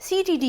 CTD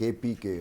KPK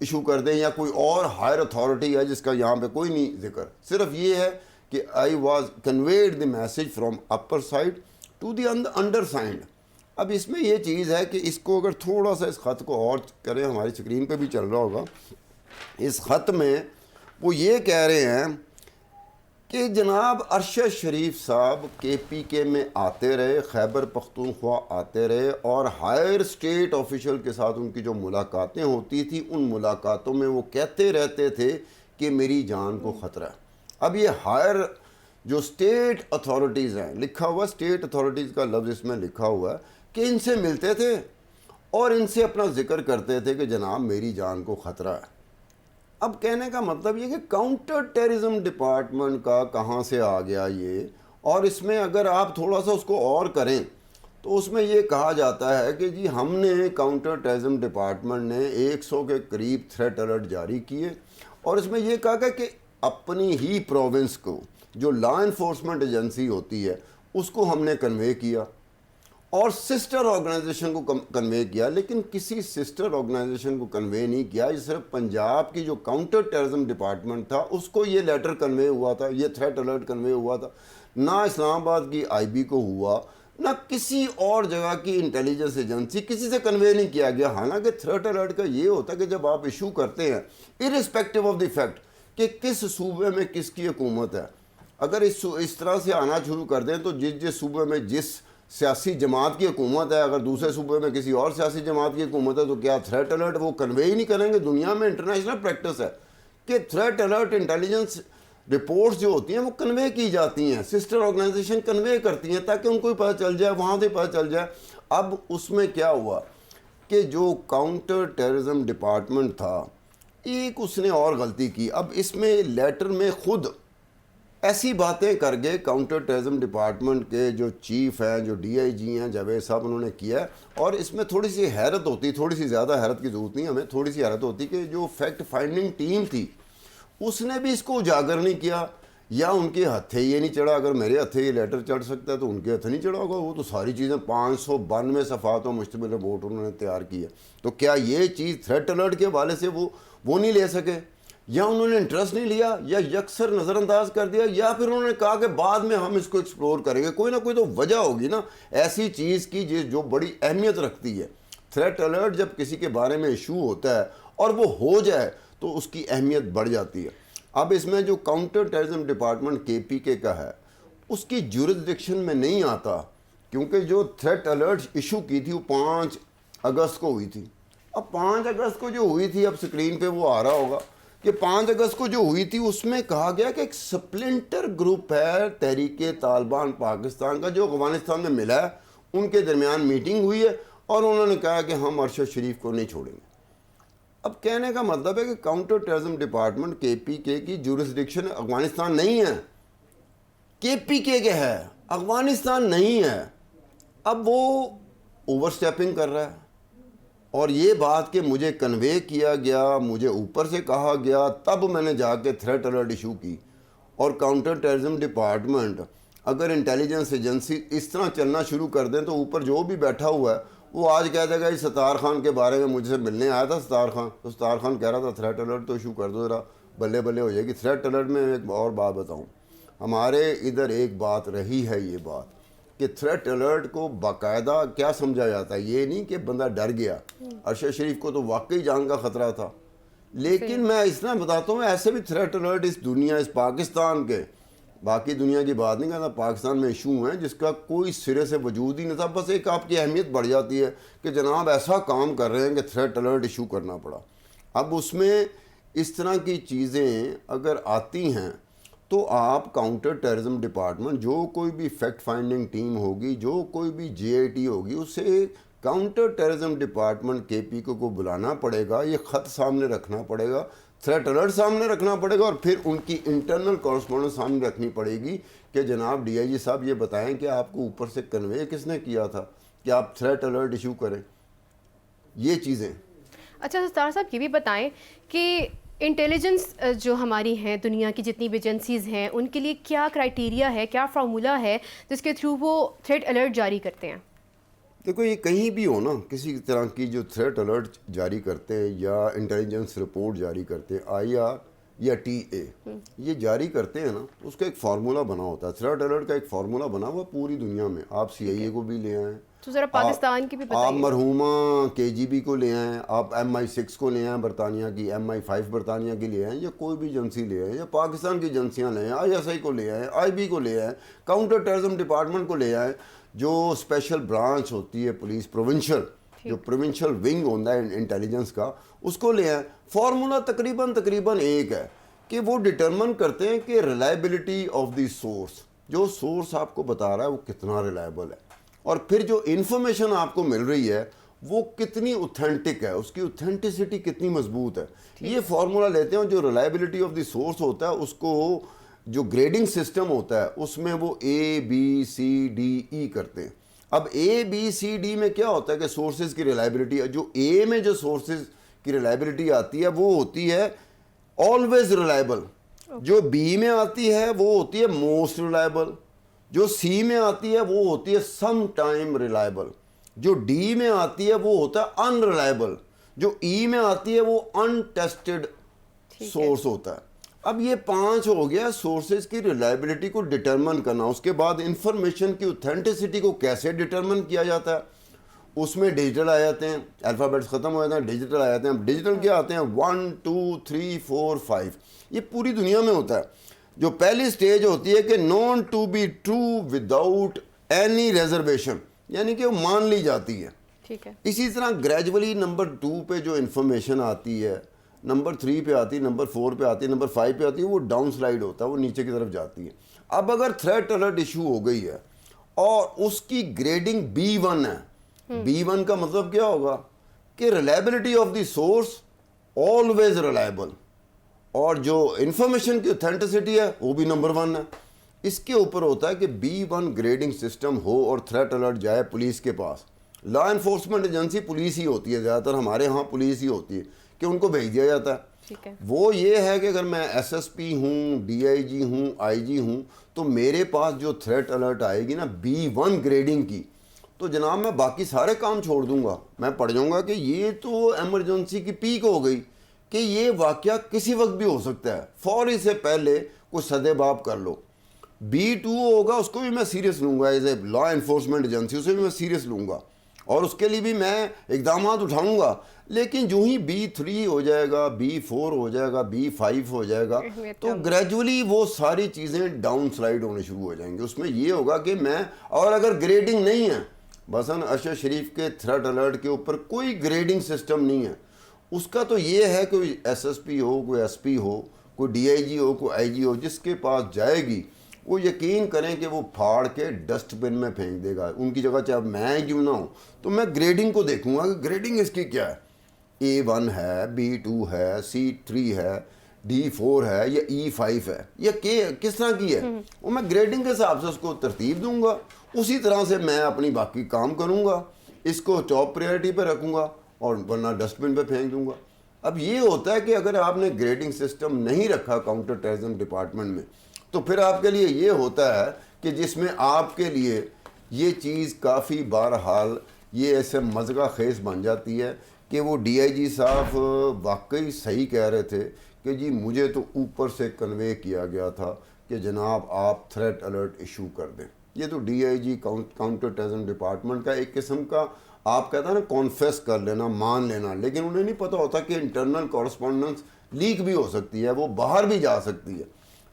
issue کر دیں یا کوئی اور ہائر اتھارٹی ہے جس کا یہاں پہ کوئی نہیں ذکر, صرف یہ ہے کہ I was conveyed the message from upper side to the under side. اب اس میں یہ چیز ہے کہ اس کو اگر تھوڑا سا اس خط کو اور کریں, ہماری اسکرین پہ بھی چل رہا ہوگا, اس خط میں وہ یہ کہہ رہے ہیں کہ جناب ارشد شریف صاحب کے پی کے میں آتے رہے, خیبر پختونخوا آتے رہے, اور ہائر اسٹیٹ آفیشل کے ساتھ ان کی جو ملاقاتیں ہوتی تھیں ان ملاقاتوں میں وہ کہتے رہتے تھے کہ میری جان کو خطرہ ہے. اب یہ ہائر جو اسٹیٹ اتھارٹیز ہیں, لکھا ہوا اسٹیٹ اتھارٹیز کا لفظ اس میں لکھا ہوا ہے کہ ان سے ملتے تھے اور ان سے اپنا ذکر کرتے تھے کہ جناب میری جان کو خطرہ ہے. اب کہنے کا مطلب یہ کہ کاؤنٹر ٹیررزم ڈپارٹمنٹ کا کہاں سے آ گیا یہ, اور اس میں اگر آپ تھوڑا سا اس کو اور کریں تو اس میں یہ کہا جاتا ہے کہ جی ہم نے کاؤنٹر ٹیررزم ڈپارٹمنٹ نے 100 کے قریب تھریٹ الرٹ جاری کیے, اور اس میں یہ کہا گیا کہ اپنی ہی پروونس کو جو لا انفورسمنٹ ایجنسی ہوتی ہے اس کو ہم نے کنوے کیا اور سسٹر آرگنائزیشن کو کنوے کیا, لیکن کسی سسٹر آرگنائزیشن کو کنوے نہیں کیا. یہ صرف پنجاب کی جو کاؤنٹر ٹیررزم ڈپارٹمنٹ تھا اس کو یہ لیٹر کنوے ہوا تھا, یہ تھریٹ الرٹ کنوے ہوا تھا. نہ اسلام آباد کی آئی بی کو ہوا, نہ کسی اور جگہ کی انٹیلیجنس ایجنسی, کسی سے کنوے نہیں کیا گیا. حالانکہ تھریٹ الرٹ کا یہ ہوتا ہے کہ جب آپ ایشو کرتے ہیں ارسپیکٹو آف دی فیکٹ کہ کس صوبے میں کس کی حکومت ہے, اگر اس طرح سے آنا شروع کر دیں تو جس صوبے میں جس سیاسی جماعت کی حکومت ہے, اگر دوسرے صوبے میں کسی اور سیاسی جماعت کی حکومت ہے تو کیا تھریٹ الرٹ وہ کنوے ہی نہیں کریں گے؟ دنیا میں انٹرنیشنل پریکٹس ہے کہ تھریٹ الرٹ انٹیلیجنس رپورٹس جو ہوتی ہیں وہ کنوے کی جاتی ہیں, سسٹر آرگنائزیشن کنوے کرتی ہیں تاکہ ان کو بھی پتہ چل جائے, وہاں سے پتہ چل جائے. اب اس میں کیا ہوا کہ جو کاؤنٹر ٹیررزم ڈپارٹمنٹ تھا ایک اس نے اور غلطی کی. اب اس میں لیٹر میں خود ایسی باتیں کر گئے کاؤنٹر ٹیررزم ڈپارٹمنٹ کے جو چیف ہیں, جو ڈی آئی جی ہیں, جاوید صاحب, انہوں نے کیا ہے. اور اس میں تھوڑی سی حیرت ہوتی, تھوڑی سی زیادہ حیرت کی ضرورت نہیں, ہمیں تھوڑی سی حیرت ہوتی کہ جو فیکٹ فائنڈنگ ٹیم تھی اس نے بھی اس کو اجاگر نہیں کیا, یا ان کے ہتھے یہ نہیں چڑھا. اگر میرے ہتھے یہ لیٹر چڑھ سکتا ہے تو ان کے ہتھے نہیں چڑھا ہوگا. وہ تو ساری چیزیں 592 صفحات و مشتمل رپورٹ انہوں نے تیار کی ہے. تو کیا یہ چیز تھریٹ الرٹ کے حوالے سے وہ نہیں لے سکے, یا انہوں نے انٹرسٹ نہیں لیا, یا یکسر نظر انداز کر دیا, یا پھر انہوں نے کہا کہ بعد میں ہم اس کو ایکسپلور کریں گے؟ کوئی نہ کوئی تو وجہ ہوگی نا ایسی چیز کی جو بڑی اہمیت رکھتی ہے. تھریٹ الرٹ جب کسی کے بارے میں ایشو ہوتا ہے اور وہ ہو جائے تو اس کی اہمیت بڑھ جاتی ہے. اب اس میں جو کاؤنٹر ٹیررزم ڈپارٹمنٹ کے پی کے کا ہے اس کی جورسڈکشن میں نہیں آتا, کیونکہ جو تھریٹ الرٹ ایشو کی تھی وہ 5 اگست کو ہوئی تھی. اب 5 اگست کو جو ہوئی تھی, اب سکرین پہ وہ آ رہا ہوگا کہ 5 اگست کو جو ہوئی تھی اس میں کہا گیا کہ ایک سپلنٹر گروپ ہے تحریک طالبان پاکستان کا جو افغانستان میں ملا ہے, ان کے درمیان میٹنگ ہوئی ہے اور انہوں نے کہا کہ ہم ارشد شریف کو نہیں چھوڑیں گے. اب کہنے کا مطلب ہے کہ کاؤنٹر ٹیررزم ڈپارٹمنٹ کے پی کے کی جورسڈکشن افغانستان نہیں ہے, کے پی کے ہے, افغانستان نہیں ہے. اب وہ اوور سٹیپنگ کر رہا ہے, اور یہ بات کہ مجھے کنوے کیا گیا, مجھے اوپر سے کہا گیا, تب میں نے جا کے تھریٹ الرٹ ایشو کی. اور کاؤنٹر ٹیررزم ڈپارٹمنٹ اگر انٹیلیجنس ایجنسی اس طرح چلنا شروع کر دیں تو اوپر جو بھی بیٹھا ہوا ہے وہ آج کہہ دے گا یہ ستار خان کے بارے میں مجھ سے ملنے آیا تھا ستار خان, تو ستار خان کہہ رہا تھا تھریٹ الرٹ تو ایشو کر دو ذرا, بلے بلے ہو جائے گی. تھریٹ الرٹ میں ایک اور بات بتاؤں, ہمارے ادھر ایک بات رہی ہے یہ بات کہ تھریٹ الرٹ کو باقاعدہ کیا سمجھا جاتا ہے, یہ نہیں کہ بندہ ڈر گیا. ارشد شریف کو تو واقعی جان کا خطرہ تھا, لیکن میں اس طرح بتاتا ہوں ایسے بھی تھریٹ الرٹ اس دنیا, اس پاکستان کے, باقی دنیا کی بات نہیں کرتا, پاکستان میں ایشو ہیں جس کا کوئی سرے سے وجود ہی نہیں تھا. بس ایک آپ کی اہمیت بڑھ جاتی ہے کہ جناب ایسا کام کر رہے ہیں کہ تھریٹ الرٹ ایشو کرنا پڑا. اب اس میں اس طرح کی چیزیں اگر آتی ہیں تو آپ کاؤنٹر ٹیررزم ڈپارٹمنٹ, جو کوئی بھی فیکٹ فائنڈنگ ٹیم ہوگی, جو کوئی بھی جے آئی ٹی ہوگی, اسے کاؤنٹر ٹیررزم ڈپارٹمنٹ کے پی کو بلانا پڑے گا, یہ خط سامنے رکھنا پڑے گا, تھریٹ الرٹ سامنے رکھنا پڑے گا, اور پھر ان کی انٹرنل کورسپونڈنس سامنے رکھنی پڑے گی کہ جناب ڈی آئی جی صاحب یہ بتائیں کہ آپ کو اوپر سے کنوے کس نے کیا تھا کہ آپ تھریٹ الرٹ ایشو کریں. یہ چیزیں. اچھا ستار صاحب یہ بھی بتائیں کہ انٹیلیجنس جو ہماری ہیں, دنیا کی جتنی بھی ایجنسیز ہیں, ان کے لیے کیا کرائٹیریا ہے, کیا فارمولا ہے جس کے تھرو وہ تھریٹ الرٹ جاری کرتے ہیں؟ دیکھو یہ کہیں بھی ہو نا، کسی طرح کی جو تھریٹ الرٹ جاری کرتے ہیں یا انٹیلیجنس رپورٹ جاری کرتے ہیں IR یا TA، یہ جاری کرتے ہیں نا، اس کا ایک فارمولا بنا ہوتا ہے، تھریٹ الرٹ کا ایک فارمولا بنا ہوا پوری دنیا میں. آپ CIA کو بھی لے آئیں، تو ذرا پاکستان کی بھی آپ بتائیے. مرحومہ KGB کو لے آئیں، آپ MI6 کو لے آئیں برطانیہ کی، MI5 برطانیہ کی لے آئیں، یا کوئی بھی ایجنسی لے آئیں، یا پاکستان کی ایجنسیاں لے آئیں، ISI کو لے آئیں، IB کو لے آئیں، کاؤنٹر ٹیررزم ڈپارٹمنٹ کو لے آئیں، جو اسپیشل برانچ ہوتی ہے پولیس پروونشل، جو پروونشل ونگ ہوتا ہے انٹیلیجنس کا، اس کو لے آئیں. فارمولا تقریباً ایک ہے کہ وہ ڈٹرمن کرتے ہیں کہ ریلائبلٹی آف دی سورس، جو سورس آپ کو بتا رہا ہے وہ کتنا ریلائبل ہے، اور پھر جو انفارمیشن آپ کو مل رہی ہے وہ کتنی اوتھینٹک ہے، اس کی اوتھینٹسٹی کتنی مضبوط ہے. یہ فارمولا لیتے ہیں، جو ریلائبلٹی آف دی سورس ہوتا ہے اس کو جو گریڈنگ سسٹم ہوتا ہے اس میں وہ ABCDE کرتے ہیں. اب ABCD میں کیا ہوتا ہے کہ سورسز کی ریلائبلٹی، جو A میں جو سورسز کی ریلائبلٹی آتی ہے وہ ہوتی ہے آلویز ریلائبل، جو B میں آتی ہے وہ ہوتی ہے موسٹ ریلائبل، جو C میں آتی ہے وہ ہوتی ہے سم ٹائم ریلائبل، جو D میں آتی ہے وہ ہوتا ہے ان ریلائبل، جو E میں آتی ہے وہ ان ٹیسٹڈ سورس ہوتا ہے. اب یہ 5 ہو گیا سورسز کی ریلائبلٹی کو ڈٹرمن کرنا. اس کے بعد انفارمیشن کی اوتھینٹسٹی کو کیسے ڈٹرمن کیا جاتا ہے، اس میں ڈیجیٹل آ جاتے ہیں، الفابیٹس ختم ہو جاتے ہیں، ڈیجیٹل آ جاتے ہیں. ڈیجیٹل کیا آتے ہیں 1 2 3 4 5. یہ پوری دنیا میں ہوتا ہے. جو پہلی سٹیج ہوتی ہے کہ known to be true without any reservation, یعنی کہ وہ مان لی جاتی ہے. ٹھیک ہے. اسی طرح گریجولی نمبر 2 پہ جو انفارمیشن آتی ہے، نمبر 3 پہ آتی ہے، نمبر 4 پہ آتی ہے، نمبر 5 پہ آتی ہے، وہ ڈاؤن سلائڈ ہوتا ہے، وہ نیچے کی طرف جاتی ہے. اب اگر تھریٹ الرٹ ایشو ہو گئی ہے اور اس کی گریڈنگ B1 ہے، B1 کا مطلب کیا ہوگا کہ reliability of the source always reliable, اور جو انفارمیشن کی اوتھینٹسٹی ہے وہ بھی نمبر 1 ہے. اس کے اوپر ہوتا ہے کہ B1 گریڈنگ سسٹم ہو اور تھریٹ الرٹ جائے پولیس کے پاس. لا انفورسمنٹ ایجنسی پولیس ہی ہوتی ہے، زیادہ تر ہمارے ہاں پولیس ہی ہوتی ہے کہ ان کو بھیج دیا جاتا ہے. ٹھیک ہے. وہ یہ ہے کہ اگر میں SSP ہوں، DIG ہوں، IG ہوں، تو میرے پاس جو تھریٹ الرٹ آئے گی نا B1 گریڈنگ کی، تو جناب میں باقی سارے کام چھوڑ دوں گا. میں پڑھ جاؤں گا کہ یہ تو ایمرجنسی کی پیک ہو گئی، کہ یہ واقعہ کسی وقت بھی ہو سکتا ہے، فوری سے پہلے کچھ سدے باب کر لو. B2 ہوگا، اس کو بھی میں سیریس لوں گا، as a law enforcement agency اسے بھی میں سیریس لوں گا اور اس کے لیے بھی میں اقدامات اٹھاؤں گا. لیکن جو ہی B3 ہو جائے گا، B4 ہو جائے گا، B5 ہو جائے گا، تو گریجولی وہ ساری چیزیں ڈاؤن سلائڈ ہونے شروع ہو جائیں گے. اس میں یہ ہوگا کہ میں، اور اگر گریڈنگ نہیں ہے، مثلاً ارشد شریف کے تھریٹ الرٹ کے اوپر کوئی گریڈنگ سسٹم نہیں ہے، اس کا تو یہ ہے کوئی SSP ہو، کوئی SP ہو، کوئی DIG ہو، کوئی IG ہو، جس کے پاس جائے گی وہ یقین کریں کہ وہ پھاڑ کے ڈسٹ بن میں پھینک دے گا. ان کی جگہ چاہے میں کیوں نہ ہوں، تو میں گریڈنگ کو دیکھوں گا کہ گریڈنگ اس کی کیا ہے، A1 ہے، B2 ہے، C3 ہے، D4 ہے یا E5 ہے، یا کس طرح کی ہے، وہ میں گریڈنگ کے حساب سے اس کو ترتیب دوں گا. اسی طرح سے میں اپنی باقی کام کروں گا، اس کو ٹاپ پریورٹی پہ رکھوں گا اور ورنہ ڈسٹ بن پہ پھینک دوں گا. اب یہ ہوتا ہے کہ اگر آپ نے گریڈنگ سسٹم نہیں رکھا کاؤنٹر ٹیررزم ڈپارٹمنٹ میں، تو پھر آپ کے لیے یہ ہوتا ہے کہ جس میں آپ کے لیے یہ چیز کافی بہرحال یہ ایسے مذاق خیز بن جاتی ہے کہ وہ DIG صاحب واقعی صحیح کہہ رہے تھے کہ جی مجھے تو اوپر سے کنوے کیا گیا تھا کہ جناب آپ تھریٹ الرٹ ایشو کر دیں. یہ تو DIG کاؤنٹر ٹیررزم ڈپارٹمنٹ کا ایک قسم کا آپ کہتا ہے نا کانفیس کر لینا، مان لینا، لیکن انہیں نہیں پتہ ہوتا کہ انٹرنل کورسپونڈنس لیک بھی ہو سکتی ہے، وہ باہر بھی جا سکتی ہے.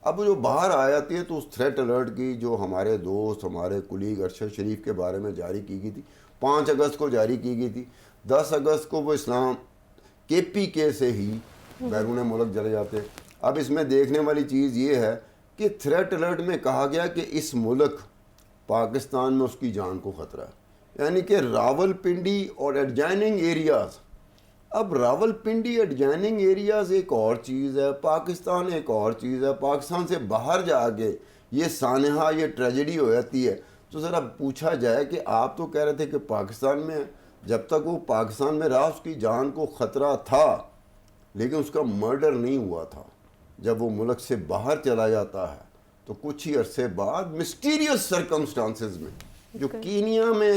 اب جو باہر آ جاتی ہے تو اس تھریٹ الرٹ کی جو ہمارے دوست، ہمارے کلیگ ارشد شریف کے بارے میں جاری کی گئی تھی، 5 اگست کو جاری کی گئی تھی، 10 اگست کو وہ اسلام KPK سے ہی بیرون ملک چلے جاتے. اب اس میں دیکھنے والی چیز یہ ہے کہ تھریٹ الرٹ میں کہا گیا کہ اس ملک پاکستان میں اس کی جان کو خطرہ ہے، یعنی کہ راول پنڈی اور ایڈجائننگ ایریاز. اب راول پنڈی ایڈجائننگ ایریاز ایک اور چیز ہے، پاکستان ایک اور چیز ہے. پاکستان سے باہر جا کے یہ سانحہ، یہ ٹریجڈی ہو جاتی ہے، تو ذرا پوچھا جائے کہ آپ تو کہہ رہے تھے کہ پاکستان میں ہے، جب تک وہ پاکستان میں رہا اس کی جان کو خطرہ تھا، لیکن اس کا مرڈر نہیں ہوا تھا. جب وہ ملک سے باہر چلا جاتا ہے تو کچھ ہی عرصے بعد مسٹیریس سرکمسٹانسز میں جو کینیا میں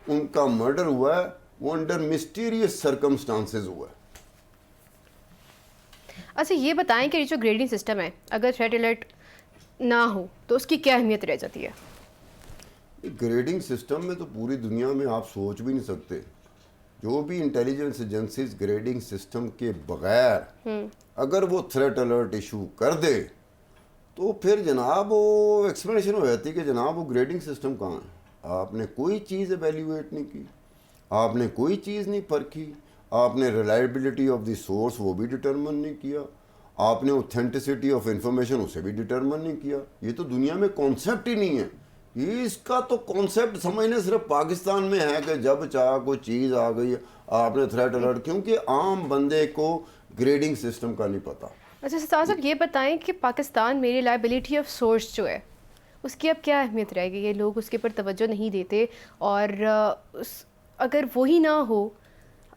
ان کا مرڈر ہوا ہے وہ انڈر مسٹیریس سرکمسٹانسز ہوا ہے. اچھا یہ بتائیں کہ جو گریڈنگ سسٹم ہے اگر تھریٹ الرٹ نہ ہو تو اس کی کیا اہمیت رہ جاتی ہے؟ گریڈنگ سسٹم میں تو پوری دنیا میں آپ سوچ بھی نہیں سکتے. جو بھی انٹیلیجنس ایجنسیز گریڈنگ سسٹم کے بغیر اگر وہ تھریٹ الرٹ ایشو کر دے تو پھر جناب وہ ایکسپلینیشن ہو جاتی کہ جناب وہ گریڈنگ سسٹم کہاں ہے. آپ نے کوئی چیز ایویلیویٹ نہیں کی, آپ نے کوئی چیز نہیں پرکھی, آپ نے ریلائبلٹی آف دی سورس وہ بھی ڈٹرمن نہیں کیا, آپ نے اوتھینٹسٹی آف انفارمیشن اسے بھی ڈٹرمن نہیں کیا. یہ تو دنیا میں کانسیپٹ ہی نہیں ہے. یہ اس کا تو کانسیپٹ سمجھنے صرف پاکستان میں ہے کہ جب چاہ کوئی چیز آ گئی آپ نے تھریٹ الرٹ, کیونکہ عام بندے کو گریڈنگ سسٹم کا نہیں پتہ. اچھا سرفراز صاحب یہ بتائیں کہ پاکستان میں ریلائبلٹی آف سورس جو ہے اس کی اب کیا اہمیت رہے گی؟ یہ لوگ اس کے اوپر توجہ نہیں دیتے اور اگر وہی نہ ہو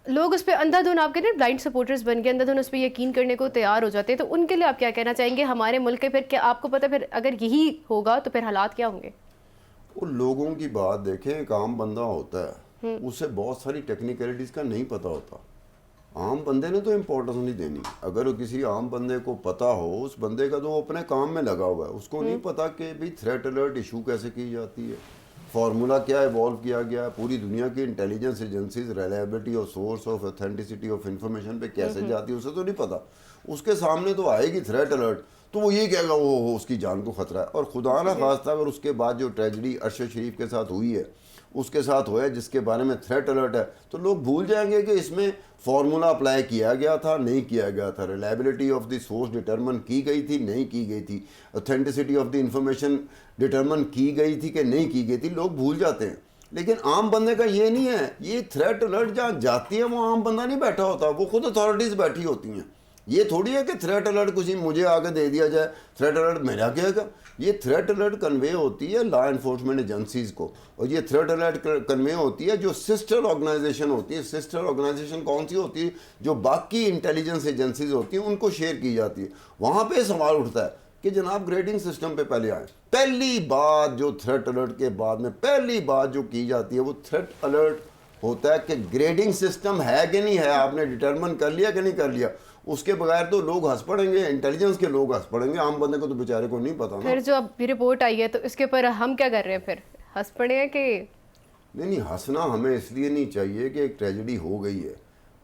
لوگ اس پہ اندھا دھن آپ کہتے ہیں بلائنڈ سپورٹرز بن کے اندھا دھن اس پہ یقین کرنے کو تیار ہو جاتے ہیں, تو ان کے لیے آپ کیا کہنا چاہیں گے ہمارے ملک کے؟ پھر کیا آپ کو پتہ پھر اگر یہی ہوگا تو پھر حالات کیا ہوں گے؟ وہ لوگوں کی بات دیکھیں, ایک عام بندہ ہوتا ہے اسے بہت ساری ٹیکنیکلٹیز کا نہیں پتہ ہوتا. عام بندے نے تو امپورٹنس نہیں دینی. اگر وہ کسی عام بندے کو پتہ ہو, اس بندے کا تو وہ اپنے کام میں لگا ہوا ہے, اس کو نہیں پتہ کہ بھئی تھریٹ الرٹ ایشو کیسے کی جاتی ہے, فارمولا کیا ایوالو کیا گیا ہے, پوری دنیا کی intelligence agencies reliability of source of authenticity of information پہ کیسے جاتی ہے اسے تو نہیں پتہ. اس کے سامنے تو آئے گی تھریٹ الرٹ تو وہ یہ کہے گا وہ اس کی جان کو خطرہ ہے. اور خدا نہ خواستہ اگر اس کے بعد جو ٹریجڈی ارشد شریف کے ساتھ ہوئی ہے اس کے ساتھ ہوا ہے جس کے بارے میں تھریٹ الرٹ ہے, تو لوگ بھول جائیں گے کہ اس میں فارمولا اپلائی کیا گیا تھا نہیں کیا گیا تھا, reliability of the source determine کی گئی تھی نہیں کی گئی تھی, authenticity of the information determine کی گئی تھی کہ نہیں کی گئی تھی. لوگ بھول جاتے ہیں. لیکن عام بندے کا یہ نہیں ہے. یہ تھریٹ الرٹ جہاں جاتی ہے وہ عام بندہ نہیں بیٹھا ہوتا, وہ خود اتھارٹیز بیٹھی ہوتی ہیں. یہ تھوڑی ہے کہ تھریٹ الرٹ کچھ مجھے آگے دے دیا جائے, تھریٹ الرٹ میرا کیا گا. یہ تھریٹ الرٹ کنوے ہوتی ہے لا انفورسمنٹ ایجنسیز کو, اور یہ تھریٹ الرٹ کنوے ہوتی ہے جو سسٹر آرگنائزیشن ہوتی ہے. سسٹر آرگنائزیشن کون سی ہوتی ہے؟ جو باقی انٹیلیجنس ایجنسیز ہوتی ہیں ان کو شیئر کی جاتی ہے. وہاں پہ سوال اٹھتا ہے کہ جناب گریڈنگ سسٹم پہ پہلے آئیں. پہلی بات جو تھریٹ الرٹ کے بعد میں پہلی بات جو کی جاتی ہے وہ تھریٹ الرٹ ہوتا ہے کہ گریڈنگ سسٹم ہے کہ نہیں ہے, آپ نے ڈٹرمن کر لیا کہ نہیں کر لیا. اس کے بغیر تو لوگ ہنس پڑیں گے, انٹیلیجنس کے لوگ ہنس پڑیں گے, عام بندے کو تو بیچارے کو نہیں پتا. پھر جو اب رپورٹ آئی ہے تو اس کے اوپر ہم کیا کر رہے ہیں؟ پھر ہنس پڑے ہیں کہ نہیں ہنسنا ہمیں اس لیے نہیں چاہیے کہ ایک ٹریجڈی ہو گئی ہے,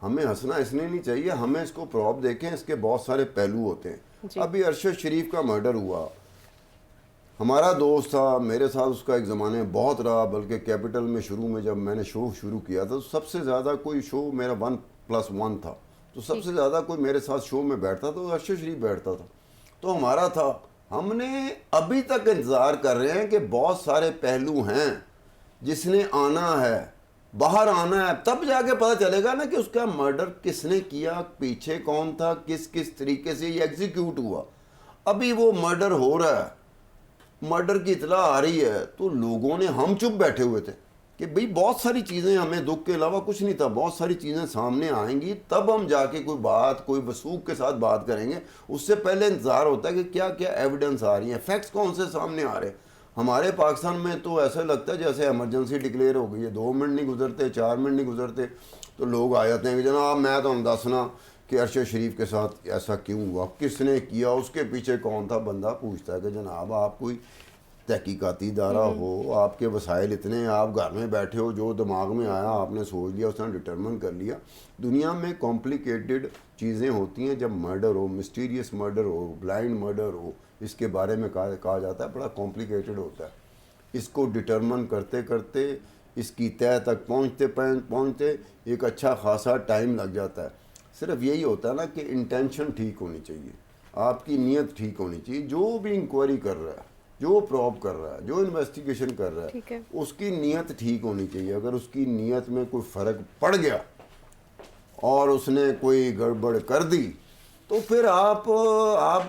ہمیں ہنسنا اس لیے نہیں چاہیے, ہمیں اس کو پراپ دیکھیں, اس کے بہت سارے پہلو ہوتے ہیں. ابھی ارشد شریف کا مرڈر ہوا, ہمارا دوست تھا, میرے ساتھ اس کا ایک زمانے میں بہت رہا, بلکہ کیپٹل میں شروع میں جب میں نے شو شروع کیا تھا تو سب سے زیادہ کوئی شو میرا 1+1 تھا, تو سب سے زیادہ کوئی میرے ساتھ شو میں بیٹھتا تو ارشد شریف بیٹھتا تھا, تو ہمارا تھا. ہم نے ابھی تک انتظار کر رہے ہیں کہ بہت سارے پہلو ہیں جس نے آنا ہے, باہر آنا ہے, تب جا کے پتہ چلے گا نا کہ اس کا مرڈر کس نے کیا, پیچھے کون تھا, کس کس طریقے سے یہ ایگزیکیوٹ ہوا. ابھی وہ مرڈر ہو رہا ہے, مرڈر کی اطلاع آ رہی ہے, تو لوگوں نے, ہم چپ بیٹھے ہوئے تھے کہ بھئی بہت ساری چیزیں, ہمیں دکھ کے علاوہ کچھ نہیں تھا, بہت ساری چیزیں سامنے آئیں گی تب ہم جا کے کوئی بات, کوئی وثوق کے ساتھ بات کریں گے. اس سے پہلے انتظار ہوتا ہے کہ کیا کیا ایویڈنس آ رہی ہیں, فیکٹس کون سے سامنے آ رہے ہیں. ہمارے پاکستان میں تو ایسا لگتا ہے جیسے ایمرجنسی ڈکلیئر ہو گئی ہے, 2 منٹ نہیں گزرتے, 4 منٹ نہیں گزرتے تو لوگ آ جاتے ہیں کہ جناب میں تو دسنا کہ ارشد شریف کے ساتھ ایسا کیوں ہوا, کس نے کیا, اس کے پیچھے کون تھا. بندہ پوچھتا ہے کہ جناب آپ کوئی تحقیقاتی ادارہ ہو, آپ کے وسائل اتنے ہیں, آپ گھر میں بیٹھے ہو, جو دماغ میں آیا آپ نے سوچ لیا, اس نے ڈٹرمن کر لیا. دنیا میں کمپلیکیٹڈ چیزیں ہوتی ہیں جب مرڈر ہو, مسٹیریس مرڈر ہو, بلائنڈ مرڈر ہو, اس کے بارے میں کہا جاتا ہے بڑا کمپلیکیٹڈ ہوتا ہے. اس کو ڈٹرمن کرتے کرتے اس کی تہہ تک پہنچتے ایک اچھا خاصا ٹائم لگ جاتا ہے. صرف یہی ہوتا ہے نا کہ انٹینشن ٹھیک ہونی چاہیے, آپ کی نیت ٹھیک ہونی چاہیے. جو بھی انکوائری کر رہا ہے, جو پروب کر رہا ہے, جو انویسٹیگیشن کر رہا ہے, اس کی نیت ٹھیک ہونی چاہیے. اگر اس کی نیت میں کوئی فرق پڑ گیا اور اس نے کوئی گڑبڑ کر دی تو پھر آپ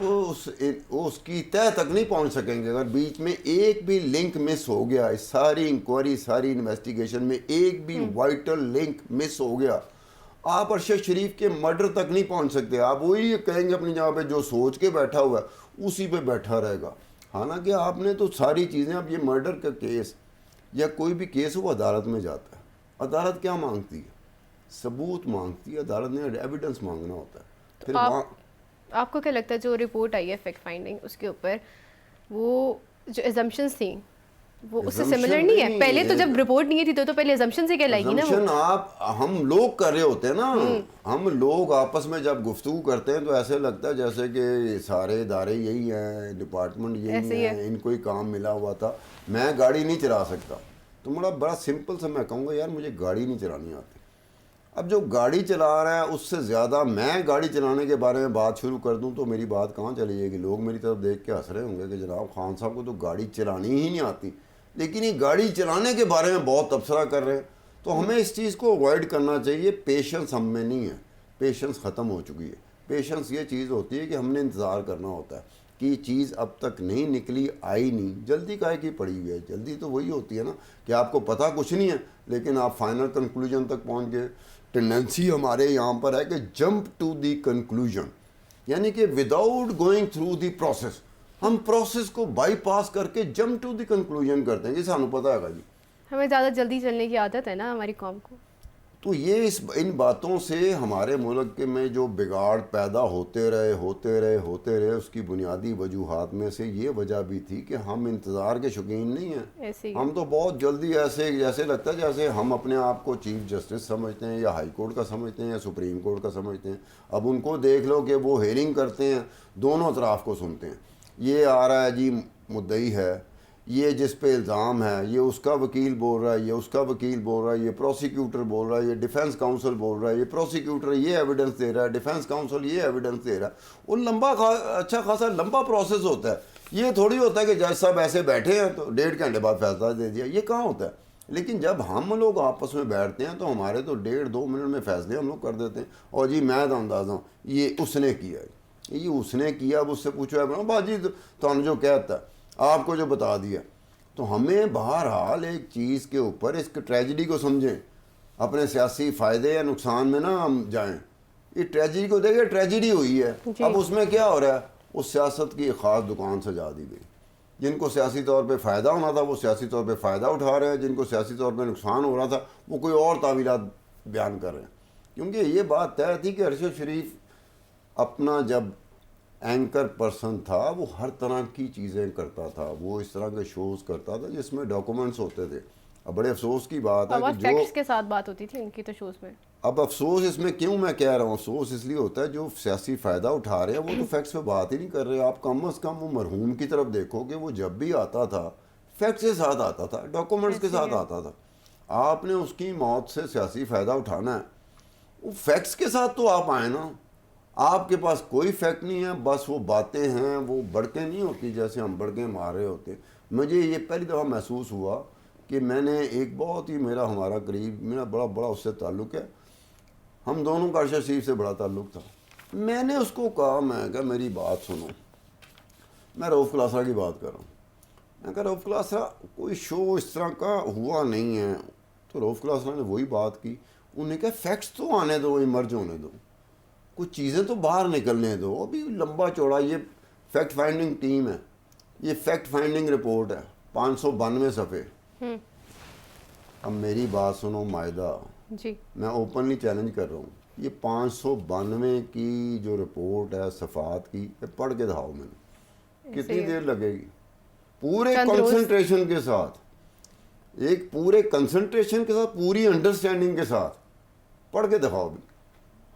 اس کی تہہ تک نہیں پہنچ سکیں گے. اگر بیچ میں ایک بھی لنک مس ہو گیا, اس ساری انکوائری, ساری انویسٹیگیشن میں ایک بھی وائٹل لنک مس ہو گیا, آپ ارشد شریف کے مرڈر تک نہیں پہنچ سکتے. آپ وہی کہیں گے اپنی جگہ پہ جو سوچ کے بیٹھا ہوا ہے اسی پہ بیٹھا رہے گا. حالانکہ آپ نے تو ساری چیزیں, اب یہ مرڈر کا کیس یا کوئی بھی کیس وہ عدالت میں جاتا ہے, عدالت کیا مانگتی ہے؟ ثبوت مانگتی ہے، عدالت نے ایویڈنس مانگنا ہوتا ہے. پھر آپ کو کیا لگتا ہے جو رپورٹ آئی ہے فیکٹ فائنڈنگ اس کے اوپر، وہ جو ایزمپشنس تھیں وہ اس سے سملر نہیں ہے؟ پہلے تو جب رپورٹ نہیں تھی تو پہلے ایزمپشن سے کیا لائے گی نا وہ؟ ہم لوگ کر رہے ہوتے ہیں نا، ہم لوگ آپس میں جب گفتگو کرتے ہیں تو ایسے لگتا ہے جیسے کہ سارے ادارے یہی ہیں، ڈپارٹمنٹ یہی ہیں، ان کو ہی کام ملا ہوا تھا. میں گاڑی نہیں چلا سکتا تو بڑا سمپل سے میں کہوں گا یار مجھے گاڑی نہیں چلانی آتی. اب جو گاڑی چلا رہا ہے اس سے زیادہ میں گاڑی چلانے کے بارے میں بات شروع کر دوں تو میری بات کہاں چلی جائے گی؟ لوگ میری طرف دیکھ کے ہنس رہے ہوں گے کہ جناب خان صاحب کو تو گاڑی چلانی ہی نہیں آتی، لیکن یہ گاڑی چلانے کے بارے میں بہت تبصرہ کر رہے ہیں. تو ہمیں اس چیز کو اوائڈ کرنا چاہیے. پیشنس ہم میں نہیں ہے، پیشنس ختم ہو چکی ہے. پیشنس یہ چیز ہوتی ہے کہ ہم نے انتظار کرنا ہوتا ہے کہ یہ چیز اب تک نہیں نکلی، آئی نہیں. جلدی کاہے کی پڑی ہوئی ہے؟ جلدی تو وہی ہوتی ہے نا کہ آپ کو پتہ کچھ نہیں ہے لیکن آپ فائنل کنکلوژن تک پہنچ گئے. ٹینڈنسی ہمارے یہاں پر ہے کہ جمپ ٹو دی کنکلوژن، یعنی کہ without going through the process. ہم پروسیس کو بائی پاس کر کے جمپ ٹو دی کنکلوژن کرتے ہیں کہ سانو پتہ ہے جی. ہمیں زیادہ جلدی چلنے کی عادت ہے نا ہماری قوم کو. تو یہ ان باتوں سے ہمارے ملک میں جو بگاڑ پیدا ہوتے رہے اس کی بنیادی وجوہات میں سے یہ وجہ بھی تھی کہ ہم انتظار کے شوقین نہیں ہیں. ہم تو بہت جلدی جیسے لگتا ہے جیسے ہم اپنے آپ کو چیف جسٹس سمجھتے ہیں یا ہائی کورٹ کا سمجھتے ہیں یا سپریم کورٹ کا سمجھتے ہیں. اب ان کو دیکھ لو کہ وہ ہیئرنگ کرتے ہیں، دونوں اطراف کو سنتے ہیں. یہ آ رہا ہے جی مدعی ہے، یہ جس پہ الزام ہے یہ اس کا وکیل بول رہا ہے، یہ اس کا وکیل بول رہا ہے، یہ پروسیکیوٹر بول رہا ہے، یہ ڈیفنس کاؤنسل بول رہا ہے، یہ پروسیکیوٹر یہ ایویڈنس دے رہا ہے، ڈیفنس کاؤنسل یہ ایویڈنس دے رہا ہے. وہ اچھا خاصا لمبا پروسیس ہوتا ہے. یہ تھوڑی ہوتا ہے کہ جج صاحب ایسے بیٹھے ہیں تو 1.5 گھنٹے بعد فیصلہ دے دیا. یہ کہاں ہوتا ہے؟ لیکن جب ہم لوگ آپس میں بیٹھتے ہیں تو ہمارے تو 1.5-2 منٹ میں فیصلے ہم لوگ کر دیتے ہیں. اور جی میں تو اندازہ ہوں یہ اس نے کیا ہے، یہ اس نے کیا. اب اس سے پوچھو ہے باجی تو ہم جو کہتا ہے آپ کو جو بتا دیا. تو ہمیں بہرحال ایک چیز کے اوپر اس ٹریجڈی کو سمجھیں، اپنے سیاسی فائدے یا نقصان میں نہ ہم جائیں. یہ ٹریجڈی کو دیکھیں، ٹریجڈی ہوئی ہے. اب اس میں کیا ہو رہا ہے؟ اس سیاست کی ایک خاص دکان سجا دی گئی. جن کو سیاسی طور پہ فائدہ ہونا تھا وہ سیاسی طور پہ فائدہ اٹھا رہے ہیں، جن کو سیاسی طور پہ نقصان ہو رہا تھا وہ کوئی اور تعویلات بیان کر رہے ہیں. کیونکہ یہ بات طے تھی کہ ارشد شریف اپنا جب اینکر پرسن تھا وہ ہر طرح کی چیزیں کرتا تھا، وہ اس طرح کے شوز کرتا تھا جس میں ڈاکومنٹس ہوتے تھے. اب بڑے افسوس کی بات ہے کہ جو فیکٹس کے ساتھ بات ہوتی تھی ان کی تو شوز میں. اب افسوس اس میں کیوں میں کہہ رہا ہوں؟ افسوس اس لیے ہوتا ہے جو سیاسی فائدہ اٹھا رہے ہیں وہ تو فیکٹس پہ بات ہی نہیں کر رہے. آپ کم از کم وہ مرحوم کی طرف دیکھو کہ وہ جب بھی آتا تھا فیکٹس کے ساتھ آتا تھا، ڈاکومنٹس کے ساتھ آتا تھا. آپ نے اس کی موت سے سیاسی فائدہ اٹھانا ہے، وہ فیکٹس کے ساتھ تو آپ آئیں نا. آپ کے پاس کوئی فیکٹ نہیں ہے، بس وہ باتیں ہیں. وہ بڑکیں نہیں ہوتی جیسے ہم بڑکیں مار رہے ہوتے. مجھے یہ پہلی دفعہ محسوس ہوا کہ میں نے ایک بہت ہی ہمارا قریب میرا بڑا اس سے تعلق ہے، ہم دونوں کا ارشد شریف سے بڑا تعلق تھا. میں نے اس کو کہا، میں کہا میری بات سنو، میں رؤف کلاسرا کی بات کر رہا ہوں. میں کہا رؤف کلاسرا کوئی شو اس طرح کا ہوا نہیں ہے. تو رؤف کلاسرا نے وہی بات کی. انہوں نے کہا فیکٹس تو آنے دو، ایمرج ہونے دو، کچھ چیزیں تو باہر نکلنے دو. ابھی لمبا چوڑا یہ فیکٹ فائنڈنگ ٹیم ہے، یہ فیکٹ فائنڈنگ رپورٹ ہے، 592 صفحے. اب میری بات سنو مائدہ جی، میں اوپنلی چیلنج کر رہا ہوں، یہ 592 کی جو رپورٹ ہے صفحات کی، پڑھ کے دکھاؤ میں نے کتنی دیر لگے گی؟ پورے کنسنٹریشن کے ساتھ، ایک پورے کنسنٹریشن کے ساتھ، پوری انڈرسٹینڈنگ کے ساتھ پڑھ کے دکھاؤ. بھی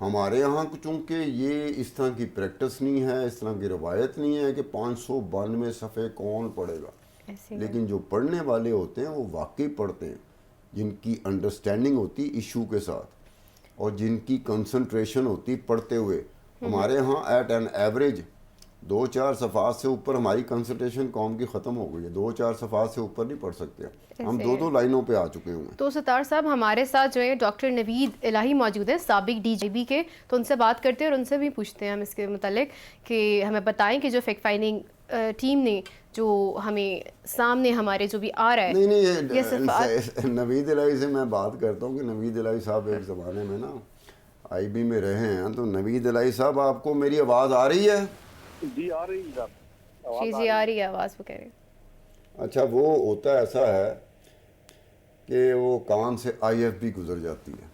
ہمارے یہاں چونکہ یہ اس طرح کی پریکٹس نہیں ہے، اس طرح کی روایت نہیں ہے کہ 592 صفحے کون پڑھے گا. لیکن جو پڑھنے والے ہوتے ہیں وہ واقعی پڑھتے ہیں، جن کی انڈرسٹینڈنگ ہوتی ایشو کے ساتھ اور جن کی کنسنٹریشن ہوتی پڑھتے ہوئے. ہمارے ہاں ایٹ این ایوریج 2-4 صفحات سے اوپر ہماری کنسنٹریشن قوم کی ختم ہو گئی ہے. 2-4 صفحات سے اوپر نہیں پڑھ سکتے. ہم 2 لائنوں پہ آ چکے ہوئے ہیں. تو ستار صاحب ہمارے ساتھ جو ہے ڈاکٹر نوید الہی موجود ہیں، سابق ڈی جی بی کے، تو ان سے بات کرتے ہیں اور ان سے بھی پوچھتے ہیں ہم اس کے متعلق کہ ہمیں بتائیں کہ جو فیکٹ فائنڈنگ ٹیم نے جو ہمیں سامنے ہمارے جو بھی آ رہا ہے. نہیں نوید الہی سے میں بات کرتا ہوں کہ نوید الہی صاحب ایک زمانے میں نا آئی بی میں رہے ہیں. تو نوید الہی صاحب آپ کو میری آواز آ رہی ہے؟ جی آ رہی ہے. جی آ رہی ہے آواز، وہ کہہ رہے ہیں. اچھا وہ ہوتا ایسا ہے کہ وہ کان سے آئی ایف بی گزر جاتی ہے.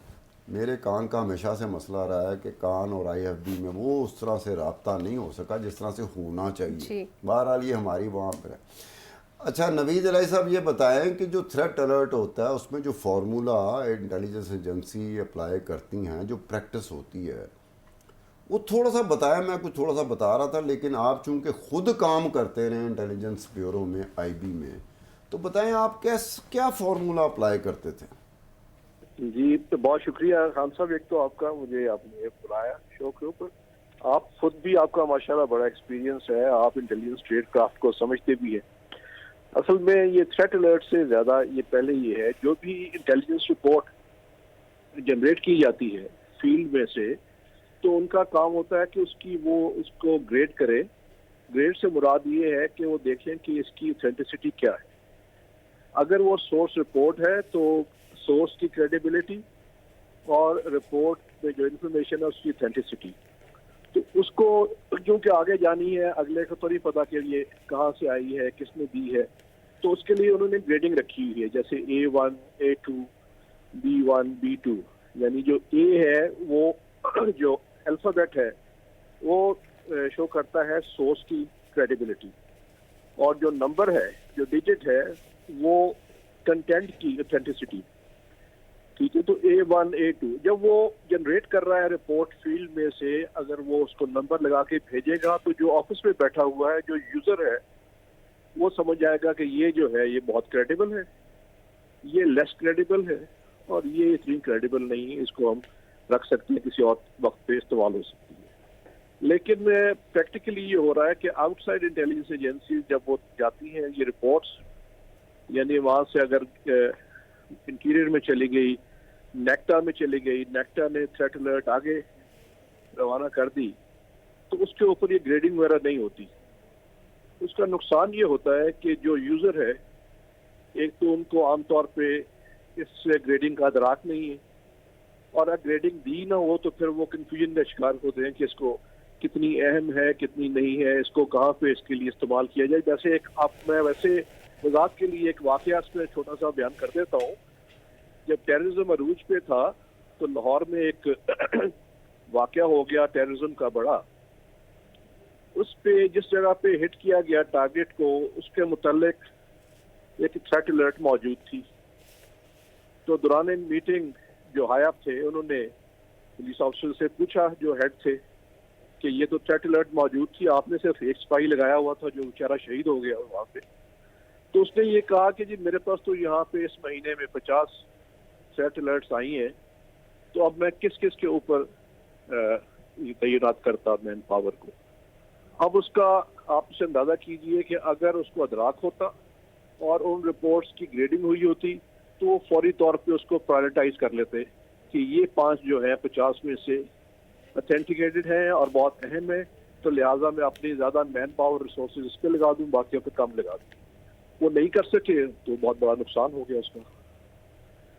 میرے کان کا ہمیشہ سے مسئلہ رہا ہے کہ کان اور آئی ایف بی میں وہ اس طرح سے رابطہ نہیں ہو سکا جس طرح سے ہونا چاہیے. بہرحال یہ ہماری وہاں پر ہے. اچھا نوید الہی صاحب یہ بتائیں کہ جو تھریٹ الرٹ ہوتا ہے اس میں جو فارمولا انٹیلیجنس ایجنسی اپلائی کرتی ہیں, جو پریکٹس ہوتی ہے, وہ تھوڑا سا بتایا. میں کچھ تھوڑا سا بتا رہا تھا لیکن آپ چونکہ خود کام کرتے رہے انٹیلیجنس بیورو میں, آئی بی میں, تو بتائیں آپ کیا فارمولا اپلائی کرتے تھے؟ جی تو بہت شکریہ خان صاحب. ایک تو آپ کا مجھے آپ نے بلایا شو کے اوپر. آپ خود بھی آپ کا ماشاءاللہ بڑا ایکسپیرینس ہے, آپ انٹیلیجنس ٹریڈ کرافٹ کو سمجھتے بھی ہیں. اصل میں یہ تھریٹ الرٹ سے زیادہ یہ پہلے یہ ہے جو بھی انٹیلیجنس رپورٹ جنریٹ کی جاتی ہے فیلڈ میں سے, تو ان کا کام ہوتا ہے کہ اس کو گریڈ کرے. گریڈ سے مراد یہ ہے کہ وہ دیکھیں کہ اس کی اوتھینٹسٹی کیا ہے. اگر وہ سورس رپورٹ ہے تو سورس کی کریڈیبلٹی اور رپورٹ میں جو انفارمیشن ہے اس کی اوتھینٹسٹی. تو اس کو کیونکہ آگے جانی ہے, اگلے کو تو نہیں پتا کہ یہ کہاں سے آئی ہے, کس نے دی ہے, تو اس کے لیے انہوں نے گریڈنگ رکھی ہوئی ہے, جیسے A1, A2, B1, B2. یعنی جو A ہے وہ جو الفابیٹ ہے وہ شو کرتا ہے سورس کی کریڈیبلٹی, اور جو نمبر ہے, جو ڈیجٹ ہے, وہ کنٹینٹ کی اوتھینٹسٹی. ٹھیک ہے, تو A1, A2 جب وہ جنریٹ کر رہا ہے رپورٹ فیلڈ میں سے, اگر وہ اس کو نمبر لگا کے بھیجے گا تو جو آفس میں بیٹھا ہوا ہے, جو یوزر ہے, وہ سمجھ جائے گا کہ یہ جو ہے یہ بہت کریڈیبل ہے, یہ لیس کریڈیبل ہے, اور یہ اتنی کریڈیبل نہیں ہے, اس کو ہم رکھ سکتے ہیں کسی اور وقت پہ استعمال ہو سکتی ہے. لیکن پریکٹیکلی یہ ہو رہا ہے کہ آؤٹ سائڈ انٹیلیجنس ایجنسیز جب وہ جاتی ہیں یہ رپورٹس, یعنی وہاں سے اگر انٹیریئر میں چلی گئی, نیکٹا میں چلی گئی, نیکٹا نے تھریٹ الرٹ آگے روانہ کر دی, تو اس کے اوپر یہ گریڈنگ وغیرہ نہیں ہوتی. اس کا نقصان یہ ہوتا ہے کہ جو یوزر ہے, ایک تو ان کو عام طور پہ اس گریڈنگ کا ادراک نہیں ہے, اور اگر گریڈنگ دی نہ ہو تو پھر وہ کنفیوژن کا شکار ہوتے ہیں کہ اس کو کتنی اہم ہے, کتنی نہیں ہے, اس کو کہاں پہ اس کے لیے استعمال کیا جائے. جیسے میں ویسے وضاحت کے لیے ایک واقعہ اس میں چھوٹا سا بیان کر دیتا ہوں. جب ٹیررزم عروج پہ تھا تو لاہور میں ایک واقعہ ہو گیا ٹیررزم کا بڑا. اس پہ جس جگہ پہ ہٹ کیا گیا ٹارگٹ کو, اس کے متعلق ایک تھریٹ الرٹ موجود تھی. تو دوران میٹنگ جو ہائی اپ تھے انہوں نے پولیس آفیسر سے پوچھا جو ہیڈ تھے کہ یہ تو تھریٹ الرٹ موجود تھی, آپ نے صرف ایک سپاہی لگایا ہوا تھا جو بیچارہ شہید ہو گیا وہاں پہ. تو اس نے یہ کہا کہ جی میرے پاس تو یہاں پہ اس مہینے میں 50 تھریٹ الرٹس آئی ہیں, تو اب میں کس کے اوپر تعینات کرتا مین پاور کو. اب اس کا آپ سے اندازہ کیجئے کہ اگر اس کو ادراک ہوتا اور ان رپورٹس کی گریڈنگ ہوئی ہوتی تو وہ فوری طور پہ اس کو پرائرٹائز کر لیتے کہ یہ 5 جو ہیں 50 میں سے اتھینٹیکیٹڈ ہیں اور بہت اہم ہے, تو لہٰذا میں اپنی زیادہ مین پاور ریسورسز اس پہ لگا دوں, باقیوں پہ کم لگا دوں. وہ نہیں کر سکے تو بہت بڑا نقصان ہو گیا اس کا.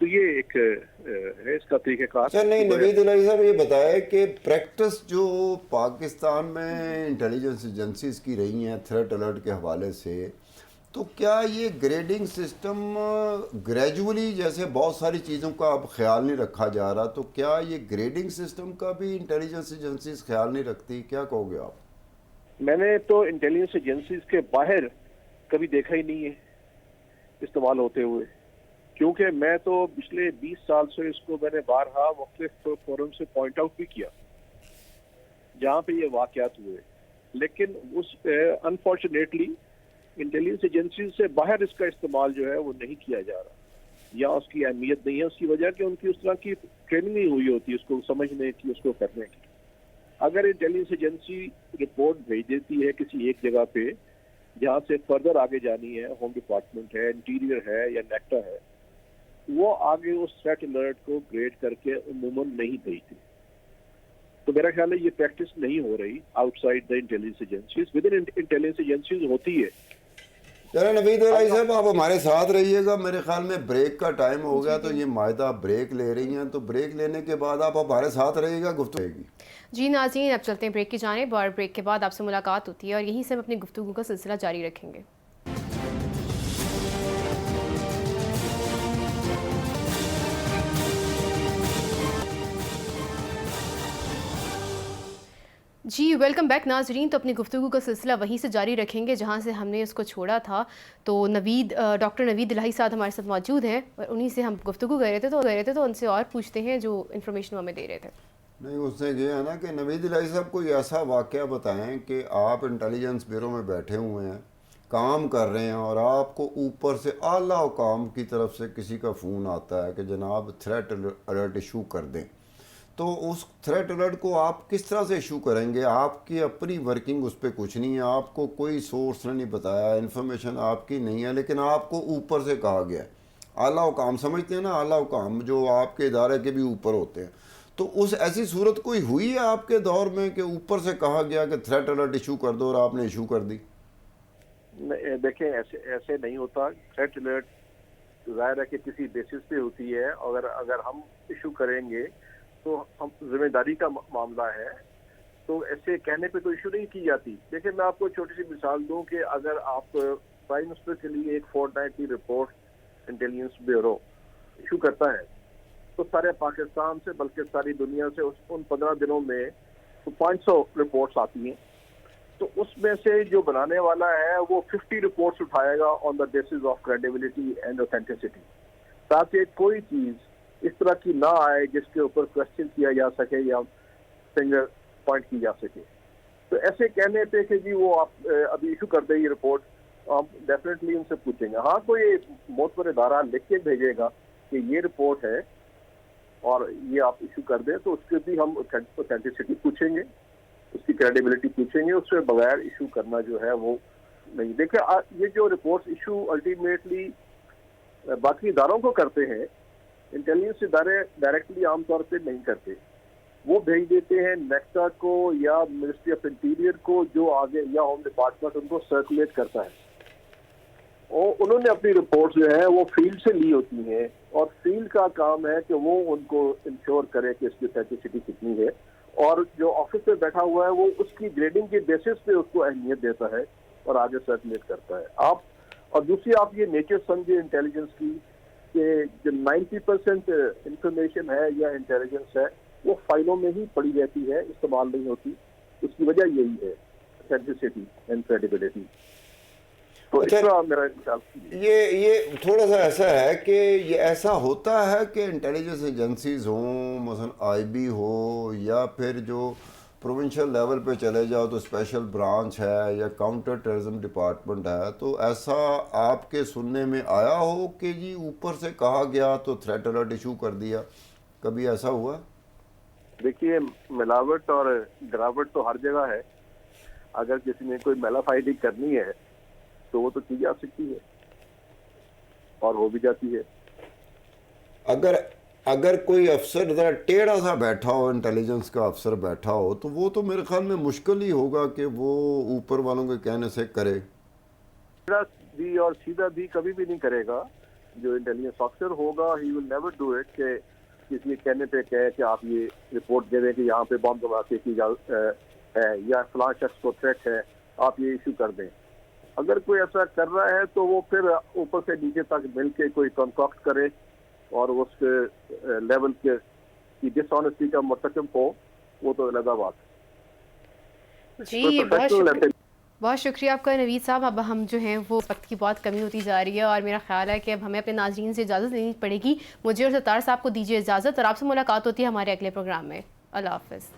تو یہ ایک ہے اس کا طریقہ کار. اچھا نہیں نوید الہی صاحب یہ بتائے کہ پریکٹس جو پاکستان میں انٹیلیجنس ایجنسیز کی رہی ہیں تھریٹ الرٹ کے حوالے سے, تو کیا یہ گریڈنگ سسٹم گریجولی, جیسے بہت ساری چیزوں کا اب خیال نہیں رکھا جا رہا, تو کیا یہ گریڈنگ سسٹم کا بھی انٹیلیجنس ایجنسیز خیال نہیں رکھتی؟ کیا کہو گے آپ؟ میں نے تو انٹیلیجنس ایجنسیز کے باہر کبھی دیکھا ہی نہیں ہے استعمال ہوتے ہوئے, کیونکہ میں تو پچھلے 20 سال سے اس کو میں نے بارہا مختلف فورم سے پوائنٹ آؤٹ بھی کیا جہاں پہ یہ واقعات ہوئے, لیکن اس انفارچونیٹلی انٹیلیجنس ایجنسیز سے باہر اس کا استعمال جو ہے وہ نہیں کیا جا رہا, یا اس کی اہمیت نہیں ہے, اس کی وجہ کہ ان کی اس طرح کی ٹریننگ نہیں ہوئی ہوتی اس کو سمجھنے کی, اس کو کرنے کی. اگر انٹیلیجنس ایجنسی رپورٹ بھیج دیتی ہے کسی ایک جگہ پہ جہاں سے فردر آگے جانی ہے, ہوم ڈپارٹمنٹ ہے, انٹیریئر ہے یا نیکٹا ہے, وہ آگے اس تھریٹ الرٹ کو گریڈ کر کے عموماً نہیں بھیجتے. تو میرا خیال ہے یہ پریکٹس نہیں ہو رہی out side the intelligence agencies. With in intelligence agencies ہوتی ہے. چلیں نوید الہی صاحب آپ ہمارے ساتھ رہیے گا, میرے خیال میں بریک کا ٹائم ہو گیا, تو یہ مائدہ بریک لے رہی ہیں, تو بریک لینے کے بعد آپ ہمارے ساتھ رہیے گا, گفتگو رہے گی. جی ناظرین اب چلتے ہیں بریک کی جانب, اور بریک کے بعد آپ سے ملاقات ہوتی ہے اور یہیں سے ہم اپنی گفتگو کا سلسلہ جاری رکھیں گے. جی ویلکم بیک ناظرین. تو اپنی گفتگو کا سلسلہ وہیں سے جاری رکھیں گے جہاں سے ہم نے اس کو چھوڑا تھا. تو ڈاکٹر نوید الہی صاحب ہمارے ساتھ موجود ہیں اور انہی سے ہم گفتگو کر رہے تھے تو ان سے اور پوچھتے ہیں جو انفارمیشن وہ ہمیں دے رہے تھے. نہیں، اس نے یہ ہے نا کہ نوید الہی صاحب کوئی ایسا واقعہ بتائیں کہ آپ انٹیلیجنس بیورو میں بیٹھے ہوئے ہیں، کام کر رہے ہیں، اور آپ کو اوپر سے اعلیٰ حکام کی طرف سے کسی کا فون آتا ہے کہ جناب تھریٹ الرٹ ایشو کر دیں. تو اس تھریٹ الرٹ کو آپ کس طرح سے ایشو کریں گے؟ آپ کی اپنی ورکنگ اس پہ کچھ نہیں ہے، آپ کو کوئی سورس نے نہیں بتایا، انفارمیشن آپ کی نہیں ہے، لیکن آپ کو اوپر سے کہا گیا ہے. اعلیٰ حکام سمجھتے ہیں نا، اعلیٰ حکام جو آپ کے ادارے کے بھی اوپر ہوتے ہیں. تو اس ایسی صورت کوئی ہوئی ہے آپ کے دور میں کہ اوپر سے کہا گیا کہ تھریٹ الرٹ ایشو کر دو اور آپ نے ایشو کر دی؟ دیکھیں ایسے نہیں ہوتا. تھریٹ الرٹ ظاہر ہے کہ کسی بیسس پہ ہوتی ہے، اگر ہم ایشو کریں گے تو ہم ذمہ داری کا معاملہ ہے، تو ایسے کہنے پہ تو ایشو نہیں کی جاتی. دیکھیں میں آپ کو چھوٹی سی مثال دوں کہ اگر آپ پرائم منسٹر کے لیے ایک فورٹ نائٹ کی رپورٹ انٹیلیجنس بیورو ایشو کرتا ہے تو سارے پاکستان سے بلکہ ساری دنیا سے ان 15 دنوں میں 500 رپورٹس آتی ہیں. تو اس میں سے جو بنانے والا ہے وہ 50 رپورٹس اٹھائے گا on the basis of credibility and authenticity, تاکہ کوئی چیز اس طرح کی نہ آئے جس کے اوپر کوشچن کیا جا سکے یا فنگر پوائنٹ کی جا سکے. تو ایسے کہنے پہ کہ جی وہ آپ ابھی ایشو کر دیں یہ رپورٹ، آپ ڈیفینیٹلی ان سے پوچھیں گے. ہاں کوئی معتبر ادارہ لکھ کے بھیجے گا کہ یہ رپورٹ ہے اور یہ آپ ایشو کر دیں، تو اس کے بھی ہم اوتھینٹسٹی پوچھیں گے، اس کی کریڈیبلٹی پوچھیں گے. اس سے بغیر ایشو کرنا جو ہے وہ نہیں. دیکھیں یہ جو رپورٹس ایشو الٹیمیٹلی باقی اداروں کو کرتے ہیں، انٹیلیجنس ادارے ڈائریکٹلی عام طور پہ نہیں کرتے. وہ بھیج دیتے ہیں نیکٹا کو یا منسٹری آف انٹیریئر کو، جو آگے یا ہوم ڈپارٹمنٹ ان کو سرکولیٹ کرتا ہے. اور انہوں نے اپنی رپورٹ جو ہے وہ فیلڈ سے لی ہوتی ہیں، اور فیلڈ کا کام ہے کہ وہ ان کو انشور کرے کہ اس کی اوتھینٹسٹی کتنی ہے، اور جو آفس پہ بیٹھا ہوا ہے وہ اس کی گریڈنگ کے بیسس پہ اس کو اہمیت دیتا ہے اور آگے سرکولیٹ کرتا ہے. اور دوسری آپ یہ نیچر سمجھے انٹیلیجنس کی کہ جو 90% انفارمیشن ہے یا انٹیلیجنس ہے وہ فائلوں میں ہی پڑی رہتی ہے، استعمال نہیں ہوتی. اس کی وجہ یہی ہے اوتھینٹسٹی اینڈ کریڈیبلٹی. تو اس طرح میرا خیال یہ تھوڑا سا ایسا ہے کہ یہ ایسا ہوتا ہے کہ انٹیلیجنس ایجنسیز ہوں، مثلا آئی بی ہو، یا پھر جو پروونشل لیول پہ چلے جاؤ تو اسپیشل برانچ ہے یا کاؤنٹر ٹیررزم ڈپارٹمنٹ ہے، تو ایسا آپ کے سننے میں آیا ہو کہ جی اوپر سے کہا گیا تو تھریٹ الرٹ ایشو کر دیا؟ کبھی ایسا ہوا؟ دیکھیے ملاوٹ اور گراوٹ تو ہر جگہ ہے. اگر کسی نے کوئی میلا فائڈنگ کرنی ہے تو وہ تو کی جا سکتی ہے اور ہو بھی جاتی ہے. اگر کوئی افسر ذرا ٹیڑھا سا بیٹھا ہو، انٹیلیجنس کا افسر بیٹھا ہو، تو وہ تو میرے خیال میں مشکل ہی ہوگا کہ وہ اوپر والوں کے کہنے سے کرے. ٹیڑھا بھی اور سیدھا بھی کبھی بھی نہیں کرے گا. جو انٹیلیجنس افسر ہوگا ہی ول نیور ڈو اٹ کہ کسی کہنے پہ کہے کہ آپ یہ رپورٹ دے دیں کہ یہاں پہ بم دھماکے کی ہے یا فلاں شخص کو تھریٹ ہے، آپ یہ ایشو کر دیں. اگر کوئی ایسا کر رہا ہے تو وہ پھر اوپر سے نیچے تک مل کے کوئی کنکاکٹ کرے اور اس کے لیول کی ڈس آنیسٹی کا مرتکب ہو، وہ تو علیحدہ بات ہے. جی بہت شکریہ آپ کا نوید صاحب. اب ہم جو ہیں وہ وقت کی بہت کمی ہوتی جا رہی ہے اور میرا خیال ہے کہ اب ہمیں اپنے ناظرین سے اجازت لینی پڑے گی. مجھے اور ستار صاحب کو دیجیے اجازت اور آپ سے ملاقات ہوتی ہے ہمارے اگلے پروگرام میں. اللہ حافظ.